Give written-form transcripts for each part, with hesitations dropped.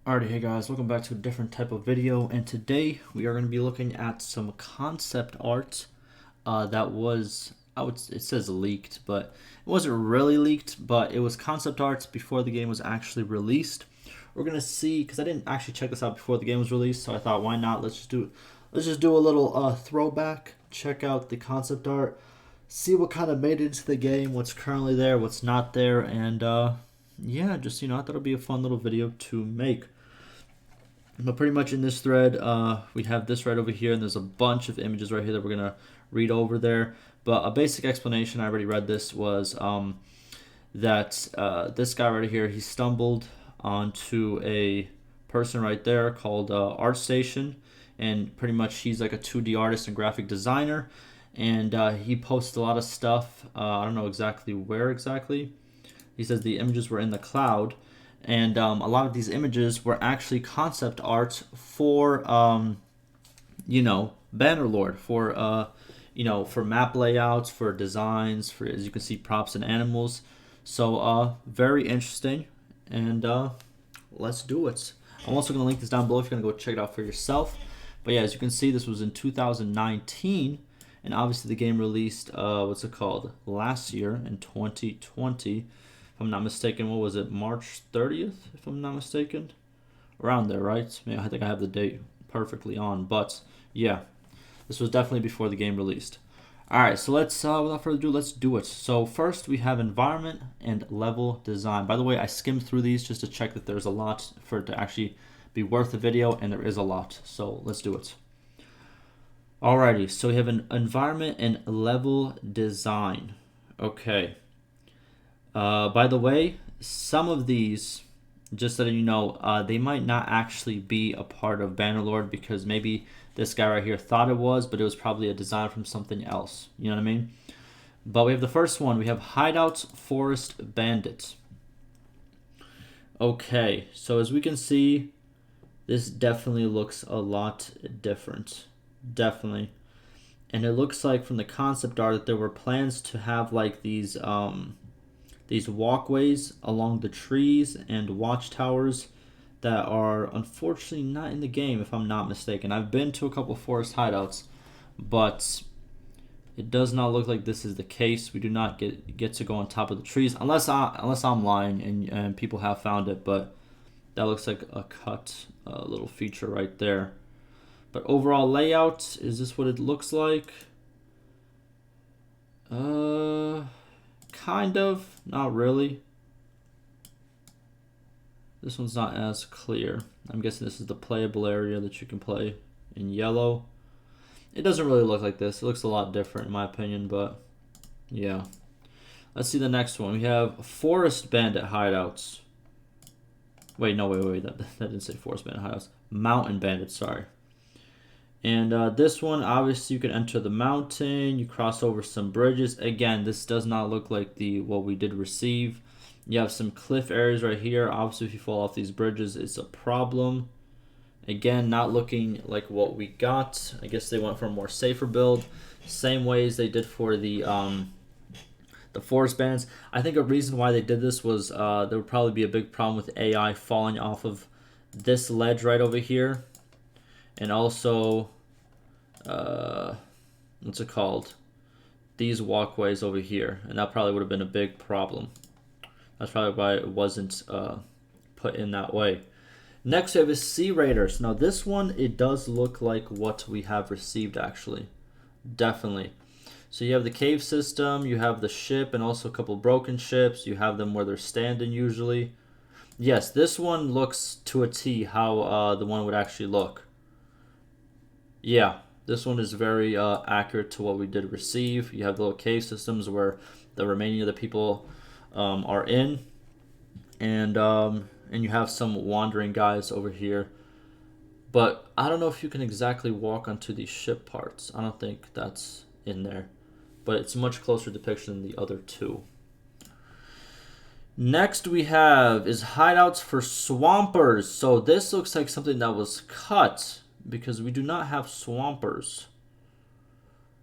Alrighty, hey guys, welcome back to a different type of video, and today we are going to be looking at some concept art that was, it says leaked, but it wasn't really leaked, but it was concept art before the game was actually released. We're going to see, because I didn't actually check this out before the game was released, so I thought, why not, let's just do a little throwback, check out the concept art, see what kind of made it into the game, what's currently there, what's not there, and yeah, just, I thought it'd be a fun little video to make. But pretty much in this thread, we have this right over here, and there's a bunch of images right here that we're going to read over there. But a basic explanation, I already read this, was that this guy right here, he stumbled onto a person right there called ArtStation, and pretty much he's like a 2D artist and graphic designer, and he posts a lot of stuff. I don't know exactly where exactly. He says the images were in the cloud, and a lot of these images were actually concept art for, Bannerlord, for map layouts, for designs, for, as you can see, props and animals. So very interesting, and let's do it. I'm also going to link this down below if you're going to go check it out for yourself. But yeah, as you can see, this was in 2019, and obviously the game released, last year in 2020. If I'm not mistaken, what was it, March 30th, if I'm not mistaken? Around there, right? I think I have the date perfectly on, but yeah, this was definitely before the game released. Alright, so let's, without further ado, let's do it. So first we have environment and level design. By the way, I skimmed through these just to check that there's a lot for it to actually be worth the video, and there is a lot, so let's do it. Alrighty, so we have an environment and level design. Okay. By the way, some of these, just so that you know, they might not actually be a part of Bannerlord, because maybe this guy right here thought it was, but it was probably a design from something else. You know what I mean? But we have the first one. We have Hideouts Forest Bandits. Okay, so as we can see, this definitely looks a lot different. Definitely. And it looks like from the concept art that there were plans to have like these walkways along the trees and watchtowers that are unfortunately not in the game, if I'm not mistaken. I've been to a couple forest hideouts, but it does not look like this is the case. We do not get to go on top of the trees, unless I'm lying and people have found it, but that looks like a cut little feature right there. But overall layout, is this what it looks like? Kind of, not really. This one's not as clear. I'm guessing this is the playable area that you can play in yellow. It doesn't really look like this. It looks a lot different in my opinion, but yeah. Let's see the next one. We have Forest Bandit Hideouts. Wait, no, wait. That didn't say Forest Bandit Hideouts. Mountain Bandits, sorry. And this one, obviously, you can enter the mountain. You cross over some bridges. Again, this does not look like what we did receive. You have some cliff areas right here. Obviously, if you fall off these bridges, it's a problem. Again, not looking like what we got. I guess they went for a more safer build. Same ways they did for the forest bands. I think a reason why they did this was there would probably be a big problem with AI falling off of this ledge right over here. And also, what's it called? These walkways over here. And that probably would have been a big problem. That's probably why it wasn't put in that way. Next we have is Sea Raiders. Now this one, it does look like what we have received actually. Definitely. So you have the cave system, you have the ship, and also a couple broken ships. You have them where they're standing usually. Yes, this one looks to a T how the one would actually look. Yeah, this one is very accurate to what we did receive. You have the little cave systems where the remaining of the people are in, and you have some wandering guys over here. But I don't know if you can exactly walk onto these ship parts. I don't think that's in there, but it's a much closer depiction than the other two. Next we have is Hideouts for Swampers. So this looks like something that was cut, because we do not have swampers.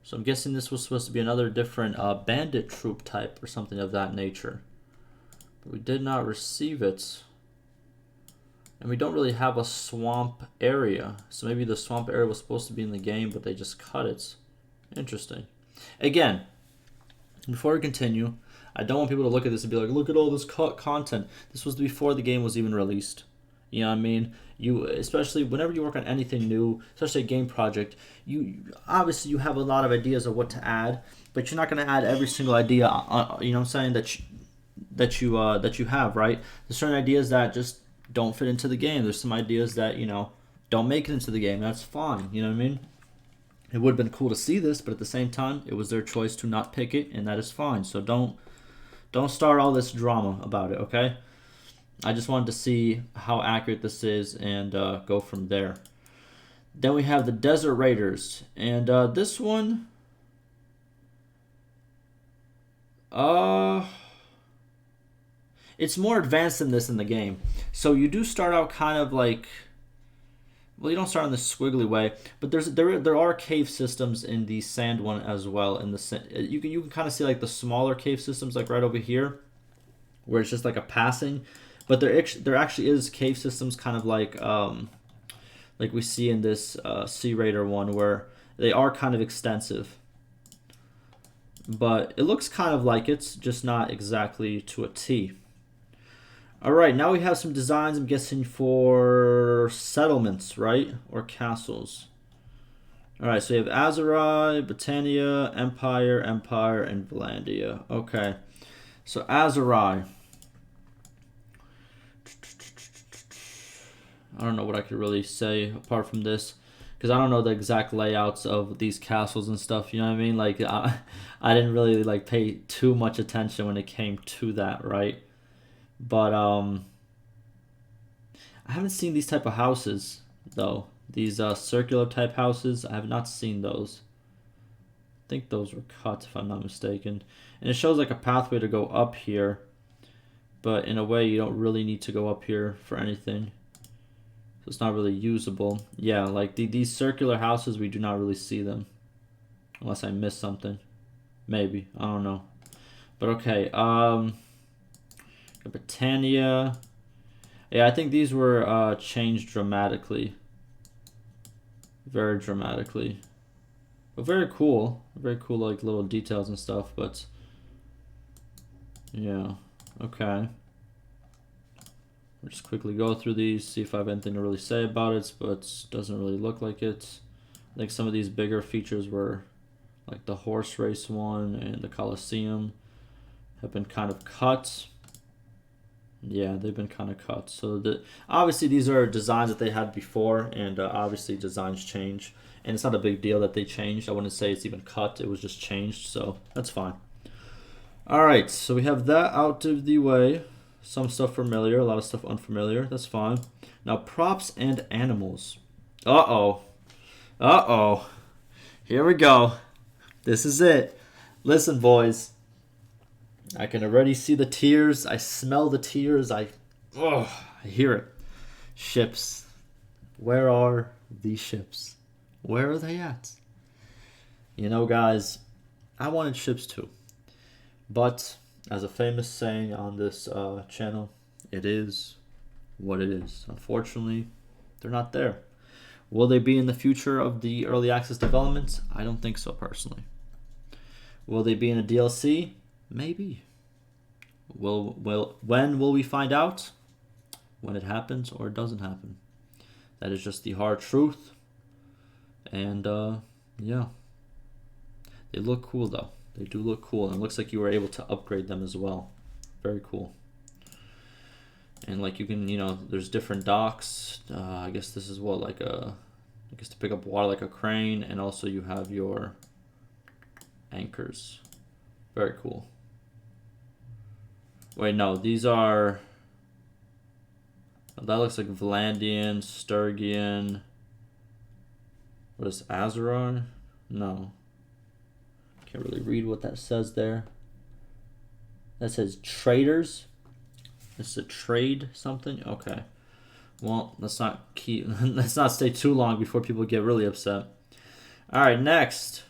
So I'm guessing this was supposed to be another different bandit troop type or something of that nature. But we did not receive it. And we don't really have a swamp area. So maybe the swamp area was supposed to be in the game, but they just cut it. Interesting. Again, before we continue, I don't want people to look at this and be like, look at all this content. This was before the game was even released. You know what I mean? You, especially whenever you work on anything new, especially a game project, you obviously you have a lot of ideas of what to add, but you're not going to add every single idea. You know what I'm saying, that you have, right? There's certain ideas that just don't fit into the game. There's some ideas that don't make it into the game. That's fine. You know what I mean? It would have been cool to see this, but at the same time, it was their choice to not pick it, and that is fine. So don't start all this drama about it, okay? I just wanted to see how accurate this is and go from there. Then we have the Desert Raiders, and this one, it's more advanced than this in the game. So you do start out kind of like, well, you don't start in the squiggly way, but there are cave systems in the sand one as well. In the you can kind of see like the smaller cave systems like right over here, where it's just like a passing, but there actually is cave systems kind of like we see in this Sea Raider one, where they are kind of extensive. But it looks kind of like it's just not exactly to a T. Alright, now we have some designs, I'm guessing, for settlements, right? Or castles. Alright, so you have Azerai, Britannia, Empire, and Valandia. Okay. So Azerai. I don't know what I could really say apart from this, because I don't know the exact layouts of these castles and stuff, you know what I mean? Like, I didn't really, like, pay too much attention when it came to that, right? But I haven't seen these type of houses though. These circular type houses, I have not seen those. I think those were cut if I'm not mistaken. And it shows like a pathway to go up here, but in a way you don't really need to go up here for anything. So it's not really usable. Yeah, like these circular houses, we do not really see them. Unless I missed something. Maybe, I don't know. But okay, Britannia. Yeah, I think these were changed dramatically. Very dramatically. But very cool. Very cool, like, little details and stuff, but... yeah, okay. We'll just quickly go through these, see if I have anything to really say about it, but it doesn't really look like it. I think some of these bigger features were, like the horse race one and the Colosseum, have been kind of cut. Yeah, they've been kind of cut. So obviously these are designs that they had before, and obviously designs change. And it's not a big deal that they changed. I wouldn't say it's even cut. It was just changed, so that's fine. All right, so we have that out of the way. Some stuff familiar, a lot of stuff unfamiliar. That's fine. Now, props and animals. Uh-oh. Uh-oh. Here we go. This is it. Listen, boys. I can already see the tears. I smell the tears. I hear it. Ships. Where are these ships? Where are they at? You know, guys, I wanted ships too. But, as a famous saying on this channel, it is what it is. Unfortunately, they're not there. Will they be in the future of the early access development? I don't think so, personally. Will they be in a DLC? Maybe. When will we find out? When it happens or it doesn't happen. That is just the hard truth. And yeah, they look cool though. They do look cool, and it looks like you were able to upgrade them as well. Very cool. And like you can, there's different docks. I guess this is what, like I guess to pick up water, like a crane, and also you have your anchors. Very cool. Wait, no, these are... that looks like Valandian, Sturgian. What is Azeroth? No. Can't really read what that says there. That says traders. This is a trade something? Okay. Well, let's not stay too long before people get really upset. Alright, next.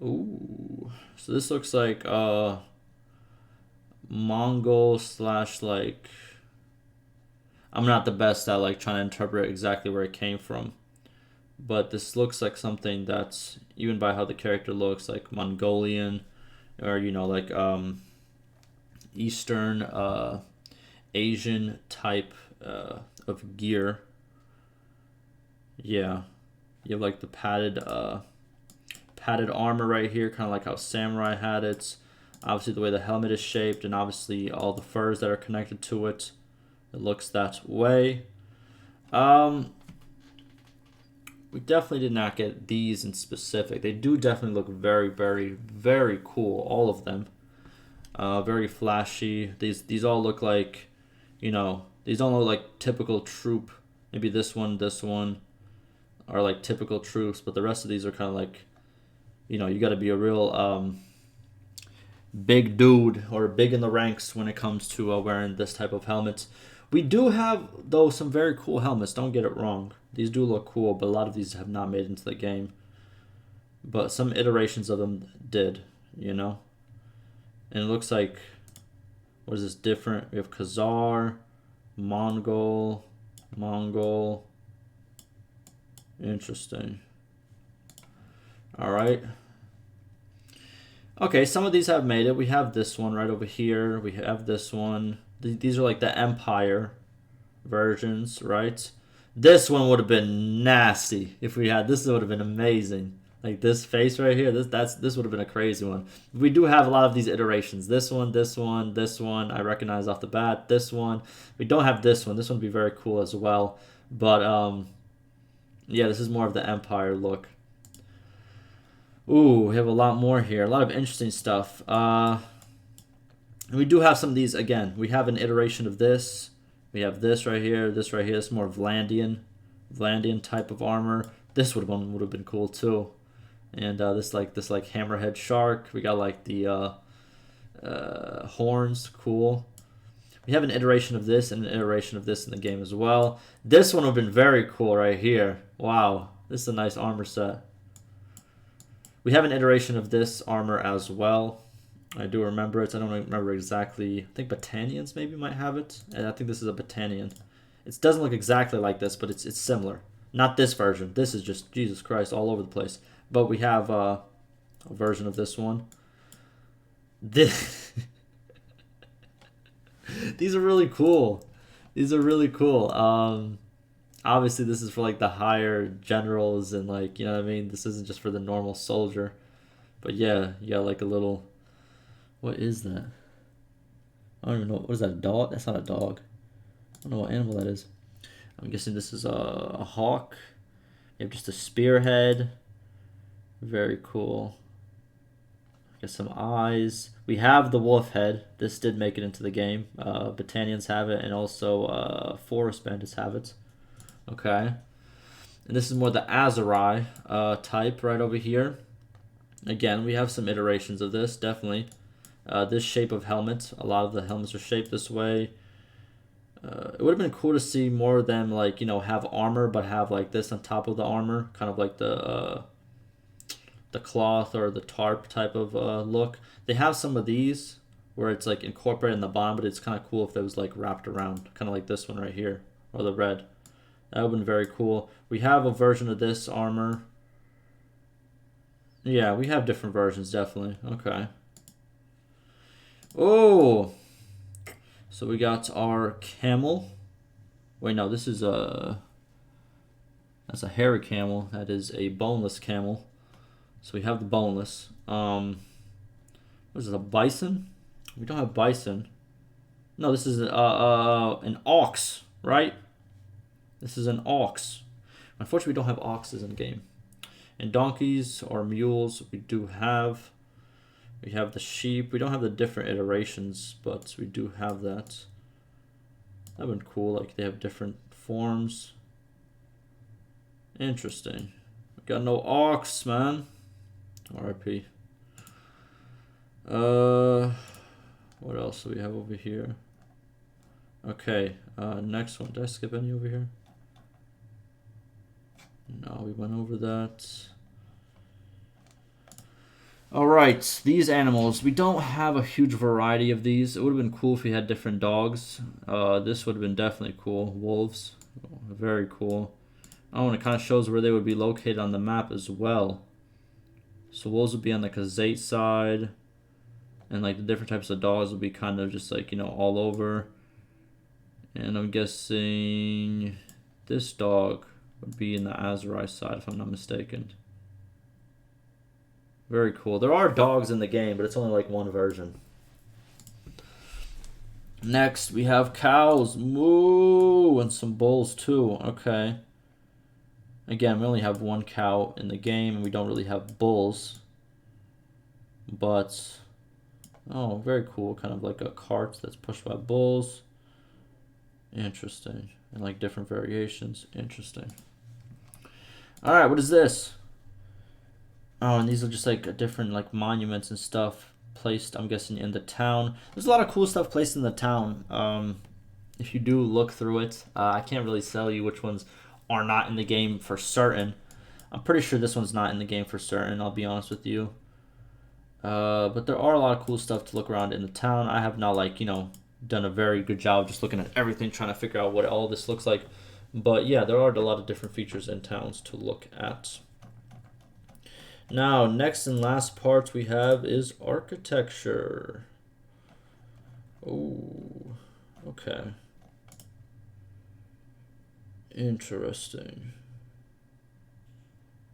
Ooh. So this looks like Mongol / like... I'm not the best at like trying to interpret exactly where it came from. But this looks like something that's, even by how the character looks, like Mongolian, or like Eastern Asian type of gear. Yeah, you have like the padded armor right here, kind of like how Samurai had it. Obviously the way the helmet is shaped, and obviously all the furs that are connected to it. It looks that way. We definitely did not get these in specific. They do definitely look very, very, very cool. All of them. Very flashy. These all look like, these don't look like typical troop. Maybe this one are like typical troops, but the rest of these are kind of like, you got to be a real big dude or big in the ranks when it comes to wearing this type of helmet. We do have, though, some very cool helmets. Don't get it wrong. These do look cool, but a lot of these have not made it into the game. But some iterations of them did, And it looks like, what is this different? We have Khazar, Mongol. Interesting. All right. Okay, some of these have made it. We have this one right over here. We have this one. These are like the Empire versions, right? This one would have been nasty if we had. This would have been amazing. Like this face right here. This would have been a crazy one. We do have a lot of these iterations. This one, this one, this one. I recognize off the bat. This one. We don't have this one. This one would be very cool as well. But yeah, this is more of the Empire look. Ooh, we have a lot more here. A lot of interesting stuff. We do have some of these, again. We have an iteration of this. We have this right here, this right here. It's more Vlandian type of armor. This would have been cool too. And this hammerhead shark. We got like the horns, cool. We have an iteration of this and an iteration of this in the game as well. This one would have been very cool right here. Wow, this is a nice armor set. We have an iteration of this armor as well. I do remember it. I don't remember exactly. I think Battanians maybe might have it. And I think this is a Battanian. It doesn't look exactly like this, but it's similar. Not this version. This is just, Jesus Christ, all over the place. But we have a version of this one. These are really cool. These are really cool. Obviously, this is for like the higher generals and like, you know what I mean? This isn't just for the normal soldier. But yeah, you got like a little... What is that? I don't even know. What is that, a dog? That's not a dog. I don't know what animal that is. I'm guessing this is a hawk. You have just a spearhead. Very cool. Got some eyes. We have the wolf head. This did make it into the game. Battanians have it, and also Forest Bandits have it. Okay. And this is more the Azurai type right over here. Again, we have some iterations of this, definitely. This shape of helmet. A lot of the helmets are shaped this way. It would have been cool to see more of them, like, have armor, but have like this on top of the armor. Kind of like the cloth or the tarp type of look. They have some of these where it's like incorporated in the bottom, but it's kind of cool if it was like wrapped around, kind of like this one right here, or the red. That would have been very cool. We have a version of this armor. Yeah, we have different versions, definitely. Okay. Oh, so we got our camel. Wait, no, this is that's a hairy camel. That is a boneless camel. So we have the boneless. What is this, a bison? We don't have bison. No, this is an ox, right? This is an ox. Unfortunately, we don't have oxes in the game. And donkeys or mules, we do have. We have the sheep. We don't have the different iterations, but we do have that. That would be cool. Like, they have different forms. Interesting. We got no ox, man. RIP. What else do we have over here? Okay, next one. Did I skip any over here? No, we went over that. Alright, these animals. We don't have a huge variety of these. It would have been cool if we had different dogs. This would have been definitely cool. Wolves. Very cool. Oh, and it kind of shows where they would be located on the map as well. So wolves would be on the Kazate side. And like the different types of dogs would be kind of just like, you know, all over. And I'm guessing this dog would be in the Azurai side, if I'm not mistaken. Very cool. There are dogs in the game, but it's only like one version. Next, we have cows. Moo! And some bulls too. Okay. Again, we only have one cow in the game, and we don't really have bulls. But, oh, very cool. Kind of like a cart that's pushed by bulls. Interesting. And like different variations. Interesting. Alright, what is this? Oh, and these are just like different like monuments and stuff placed, I'm guessing, in the town. There's a lot of cool stuff placed in the town. If you do look through it, I can't really tell you which ones are not in the game for certain. I'm pretty sure this one's not in the game for certain, I'll be honest with you. But there are a lot of cool stuff to look around in the town. I have not, like, you know, done a very good job just looking at everything, trying to figure out what all this looks like. But yeah, there are a lot of different features in towns to look at. Now, next and last part we have is architecture. Oh, okay. Interesting.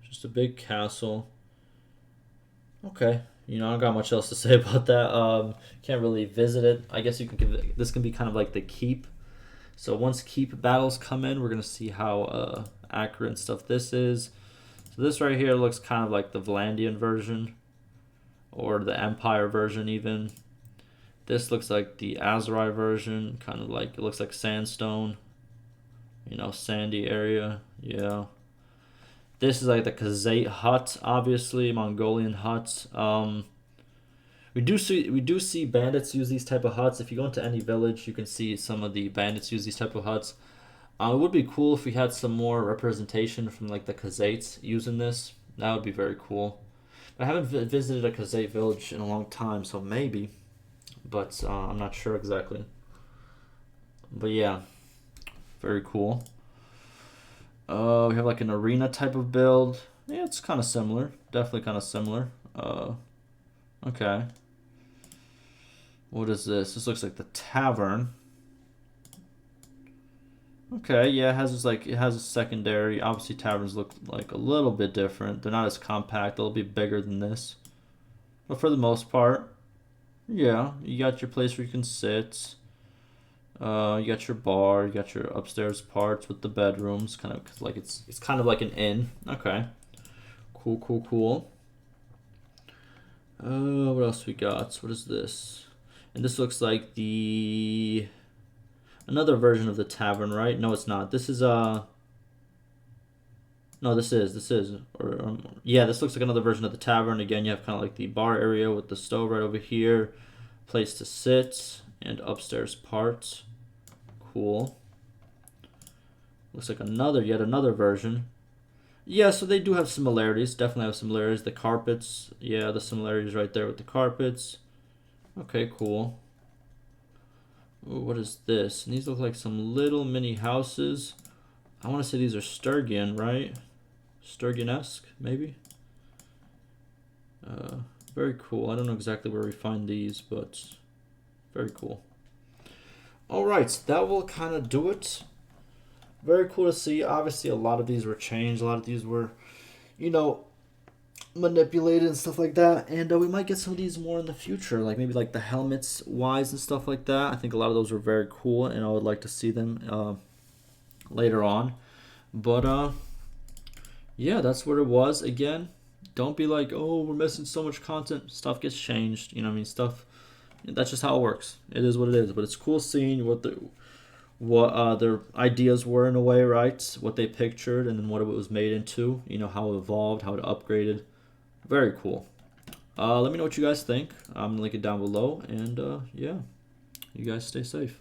Just a big castle. Okay. You know, I don't got much else to say about that. Can't really visit it. I guess you can give it, this can be kind of like the keep. So once keep battles come in, we're gonna see how accurate and stuff this is. So this right here looks kind of like the Vlandian version, or the Empire version even. This looks like the Azurai version, kind of like, it looks like sandstone, you know, sandy area, yeah. This is like the Kazate hut, obviously, Mongolian huts. We do see bandits use these type of huts. If you go into any village, you can see some of the bandits use these type of huts. It would be cool if we had some more representation from like the Kazates using this. That would be very cool. But I haven't visited a Kazate village in a long time, so maybe. But I'm not sure exactly. But yeah, very cool. We have like an arena type of build. Yeah, it's kind of similar. Definitely kind of similar. Okay. What is this? This looks like the tavern. Okay, yeah, it has a secondary. Obviously, taverns look like a little bit different. They're not as compact. They'll be bigger than this. But for the most part, yeah, you got your place where you can sit. You got your bar. You got your upstairs parts with the bedrooms. Kind of like it's kind of like an inn. Okay, cool, cool, cool. What else we got? What is this? And this looks like the another version of the tavern, right? No, it's not. This is no, this is, yeah, this looks like another version of the tavern. Again, you have kind of like the bar area with the stove right over here, place to sit, and upstairs parts. Cool. Looks like yet another version. Yeah, so they do have similarities. Definitely have similarities. The carpets, yeah, the similarities right there with the carpets. Okay, cool. Ooh, what is this? And these look like some little mini houses. I want to say these are Sturgian, right? Sturgian-esque, maybe? Very cool. I don't know exactly where we find these, but very cool. Alright, that will kind of do it. Very cool to see. Obviously, a lot of these were changed. A lot of these were, you know, manipulated and stuff like that. And we might get some of these more in the future, like maybe like the helmets wise and stuff like that. I think a lot of those were very cool, and I would like to see them later on. But yeah, that's what it was. Again, don't be like, oh, we're missing so much content. Stuff gets changed. You know what I mean? Stuff. That's just how it works. It is what it is. But it's cool seeing what their ideas were in a way, right? What they pictured, and then what it was made into. You know, how it evolved, how it upgraded. Very cool. Let me know what you guys think. I'm gonna link it down below, and yeah, you guys stay safe.